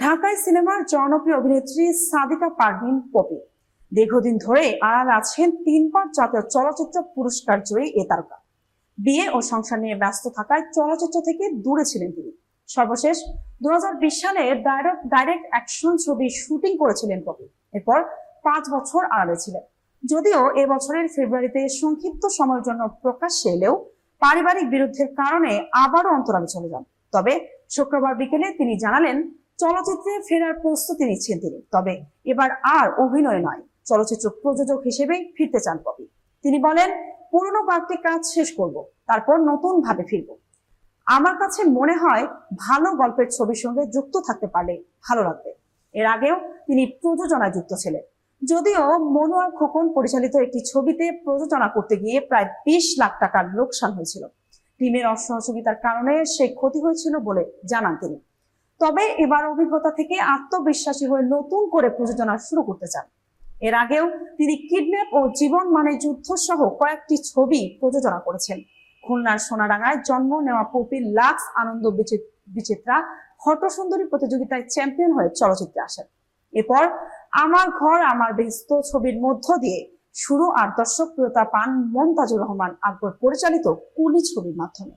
ঢাকায় সিনেমার জনপ্রিয় অভিনেত্রী সাদিকা পারভীন পপি দীর্ঘদিন ধরে আড়াল আছেন তিনবার জাতীয় চলচ্চিত্র পুরস্কার জয়ী এ তারকা। বিয়ে ও সংসার নিয়ে ব্যস্ত থাকায় চলচ্চিত্র থেকে দূরে ছিলেন তিনি। সর্বশেষ 2020 সালে ডাইরেক্ট অ্যাকশন ছবির শুটিং করেছিলেন পপি। এরপর 5 বছর আড়ালে ছিলেন। যদিও এবছরের ফেব্রুয়ারিতে সংক্ষিপ্ত সময়ের জন্য প্রকাশ্যে এলেও পারিবারিক বিরোধের কারণে আবারও অন্তরালে চলে যান। তবে শুক্রবার বিকেলে তিনি জানালেন চলচ্চিত্রে ফেরার প্রস্তুতি নিচ্ছেন তিনি। তবে এবার আর অভিনয় নয়, চলচ্চিত্র প্রযোজক হিসেবেই ফিরতে চান পপি। তিনি বলেন, পুরনো কয়েকটি কাজ শেষ করব, তারপর নতুন ভাবে ফিরব। আমার কাছে মনে হয় ভালো গল্পের ছবির সঙ্গে যুক্ত থাকতে পারলে ভালো লাগবে। এর আগেও তিনি প্রযোজনায় যুক্ত ছিলেন। যদিও মনোয়ার খোকন পরিচালিত একটি ছবিতে প্রযোজনা করতে গিয়ে প্রায় 20 লাখ টাকার লোকসান হয়েছিল। টিমের অসহযোগিতার কারণে সে ক্ষতি হয়েছিল বলে জানান তিনি। তবে এবার অভিজ্ঞতা থেকে আত্মবিশ্বাসী হয়ে নতুন করে প্রযোজনা শুরু করতে চান। এর আগেও তিনি কিডন্যাপ ও জীবন মানে যুদ্ধ সহ কয়েকটি ছবি প্রযোজনা করেছেন। খুলনার সোনাডাঙ্গায় জন্ম নেওয়া পপির লাক্স আনন্দ বিচিত্রা ফটোসুন্দরী প্রতিযোগিতায় চ্যাম্পিয়ন হয়ে চলচ্চিত্রে আসেন। এরপর আমার ঘর আমার বেহেশত ছবির মধ্য দিয়ে শুরু আর দর্শকপ্রিয়তা পান মমতাজুর রহমান আকবর পরিচালিত কুলি ছবির মাধ্যমে।